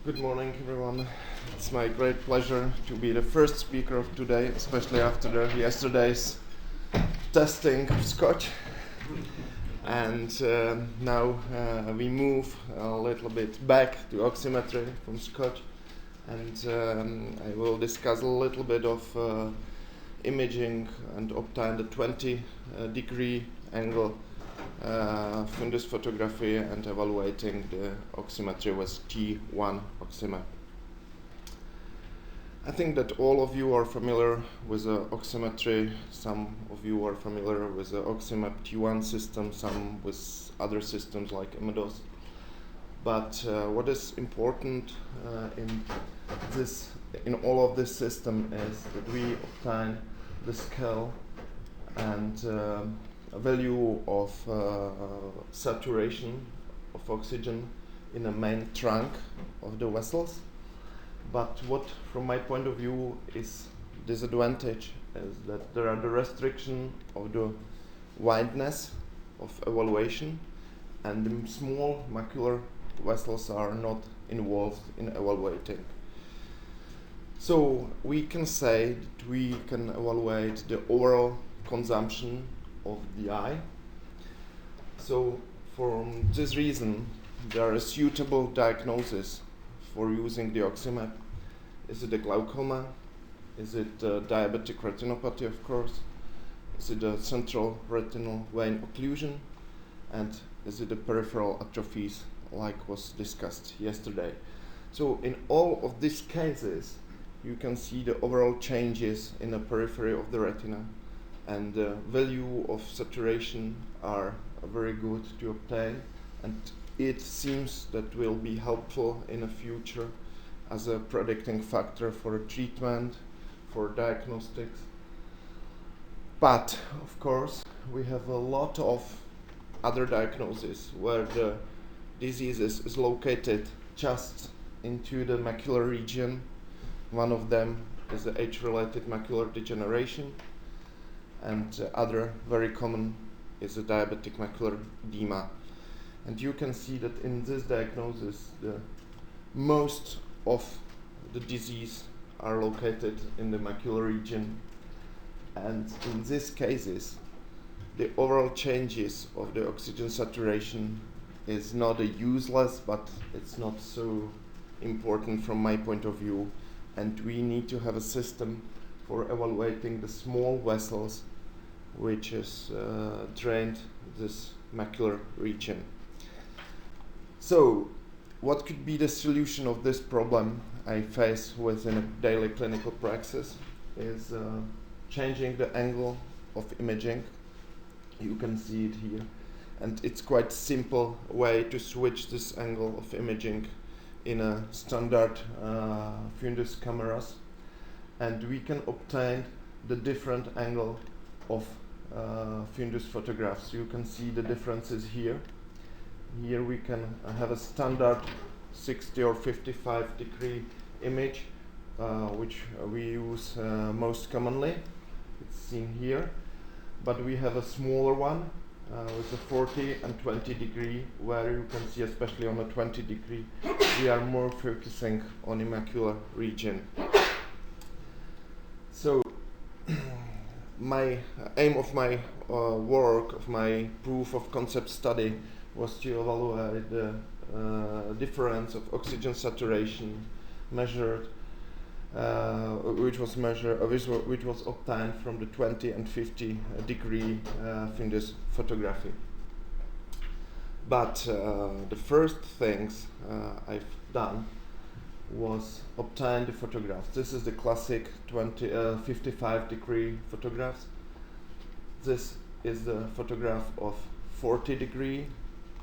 Good morning, everyone. It's my great pleasure to be the first speaker of today, especially after yesterday's testing of Scotch. And now we move a little bit back to oximetry from Scotch, and I will discuss a little bit of imaging and obtain the 20-degree angle fundus photography and evaluating the oximetry with T1 Oxymap. I think that all of you are familiar with the oximetry. Some of you are familiar with the Oxymap T1 system, some with other systems like Emidos. But what is important in all of this system is that we obtain the scale and a value of saturation of oxygen in the main trunk of the vessels. But what, from my point of view, is disadvantage is that there are the restriction of the wideness of evaluation, and the small macular vessels are not involved in evaluating. So we can say that we can evaluate the overall consumption of the eye. So for this reason, there is suitable diagnosis for using the Oxymap. Is it a glaucoma? Is it a diabetic retinopathy, of course? Is it a central retinal vein occlusion? And is it a peripheral atrophies, like was discussed yesterday? So in all of these cases, you can see the overall changes in the periphery of the retina, and the value of saturation are very good to obtain, and it seems that will be helpful in the future as a predicting factor for treatment, for diagnostics. But of course, we have a lot of other diagnoses where the disease is located just into the macular region. One of them is the age-related macular degeneration, and other very common is a diabetic macular edema. And you can see that in this diagnosis, the most of the disease are located in the macular region. And in these cases, the overall changes of the oxygen saturation is not a useless, but it's not so important from my point of view. And we need to have a system for evaluating the small vessels which is drained this macular region. So what could be the solution of this problem I face within a daily clinical practice is changing the angle of imaging. You can see it here, and it's quite simple way to switch this angle of imaging in a standard fundus cameras, and we can obtain the different angle of fundus photographs. You can see the differences here. Here we can have a standard 60 or 55 degree image, which we use most commonly. It's seen here. But we have a smaller one with a 40 and 20 degree, where you can see, especially on a 20 degree, we are more focusing on the macular region. So my aim of my work, of my proof of concept study, was to evaluate the difference of oxygen saturation measured, which was obtained from the 20 and 50 degree fundus photography. But the first things I've done was obtain the photographs. This is the classic 55 degree photographs. This is the photograph of 40 degree,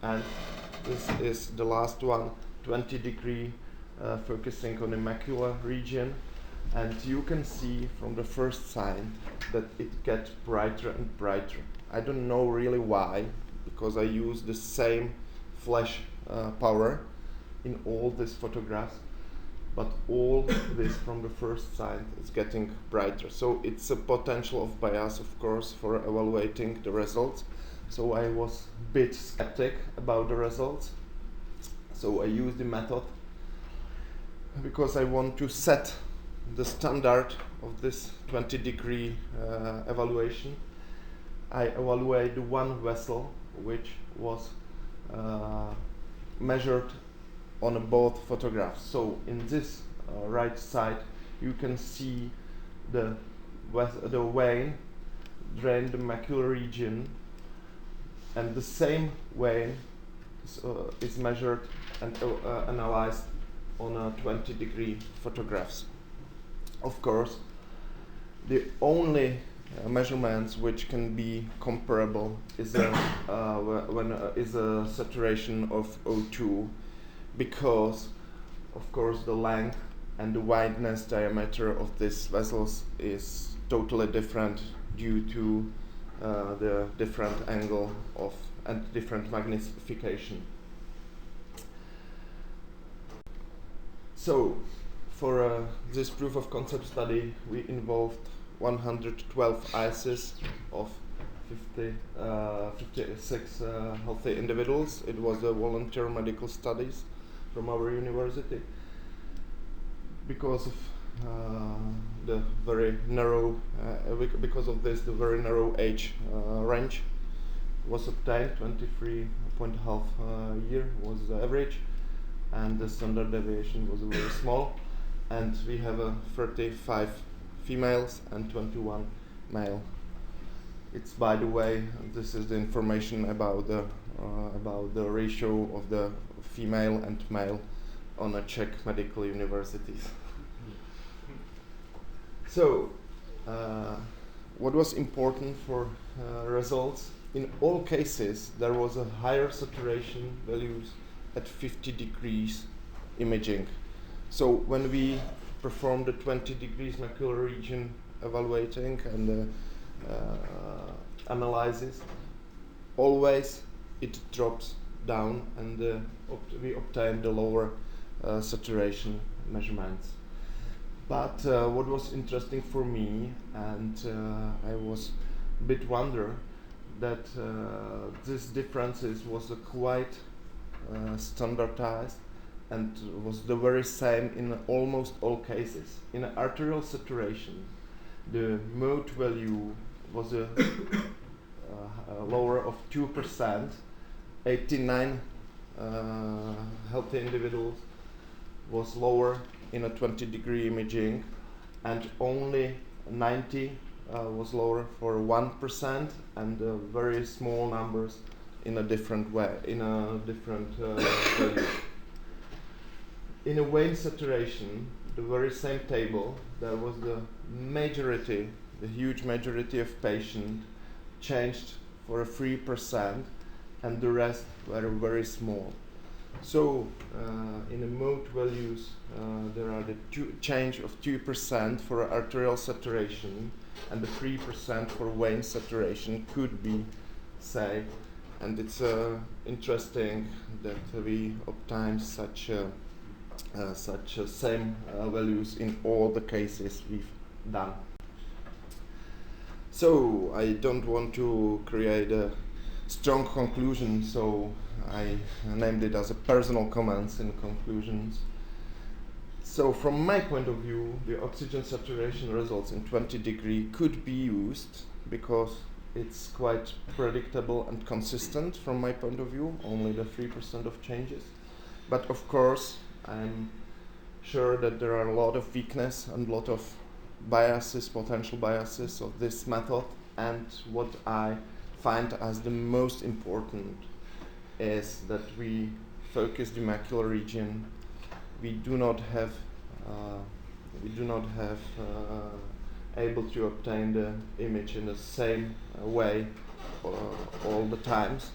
and this is the last one, 20 degree, focusing on the macular region. And you can see from the first sign that it gets brighter and brighter. I don't know really why, because I use the same flash power in all these photographs, but all this from the first sign is getting brighter. So it's a potential of bias, of course, for evaluating the results. So I was a bit skeptic about the results. So I used the method because I want to set the standard of this 20-degree evaluation, I evaluate one vessel which was measured on both photographs. So in this right side you can see the vein drain the macular region, and the same vein is measured and analyzed on a 20-degree photographs. Of course, the only measurements which can be comparable is a saturation of O2, because of course the length and the wideness diameter of these vessels is totally different due to the different angle of and different magnification. So for this proof of concept study we involved 112 eyes of 56 healthy individuals. It was a volunteer medical studies from our university. Because of the very narrow, because of this, the very narrow age range was obtained. 23.5 year was the average, and the standard deviation was very small. And we have 35 females and 21 male. It's, by the way, this is the information about the ratio of the female and male on a Czech medical universities. So, what was important for results? In all cases, there was a higher saturation values at 50 degrees imaging. So when we perform the 20 degrees macular region evaluating and analysis, always it drops down, and we obtain the lower saturation measurements. But what was interesting for me, and I was a bit wonder that these differences was quite standardized and was the very same in almost all cases. In arterial saturation, the mode value was lower of 2%. 89 healthy individuals was lower in a 20-degree imaging, and only 90 was lower for 1%, and very small numbers in a different way, in a different value. In a vein saturation, the very same table, there was the majority, the huge majority of patients changed for a 3%, and the rest were very small. So in the mode values, there are the change of 2% for arterial saturation, and the 3% for vein saturation could be say, and it's interesting that we obtain such same values in all the cases we've done. So I don't want to create a strong conclusion, so I named it as a personal comments in conclusions. So from my point of view, the oxygen saturation results in 20 degree could be used because it's quite predictable and consistent from my point of view, only the 3% of changes. But of course, I'm sure that there are a lot of weakness and a lot of biases, potential biases of this method, and what I find as the most important is that we focus the macular region. We do not have able to obtain the image in the same way all the times.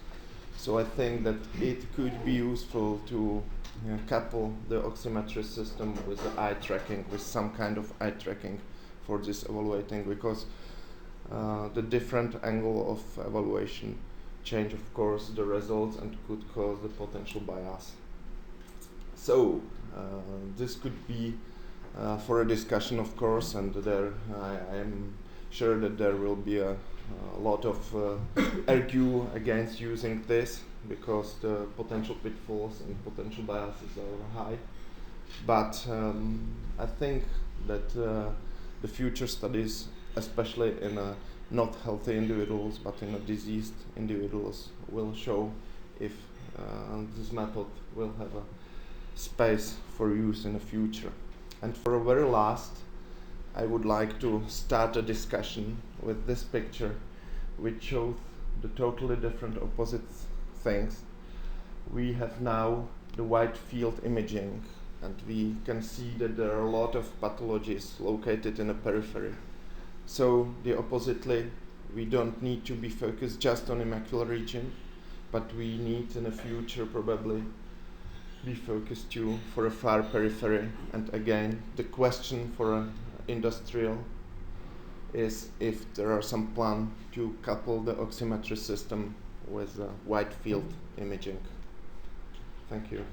So I think that it could be useful to couple the oximetry system with the eye tracking, with some kind of eye tracking for this evaluating, because the different angle of evaluation change, of course, the results and could cause the potential bias. So this could be for a discussion, of course, and there I am sure that there will be a lot of argue against using this, because the potential pitfalls and potential biases are high. But I think that the future studies, especially in not healthy individuals but in diseased individuals, will show if this method will have a space for use in the future. And for a very last, I would like to start a discussion with this picture, which shows the totally different opposite things. We have now the wide field imaging, and we can see that there are a lot of pathologies located in the periphery. So the oppositely, we don't need to be focused just on the macular region, but we need in the future probably be focused too for a far periphery. And again, the question for an industrial is if there are some plan to couple the oximetry system with wide field imaging. Thank you.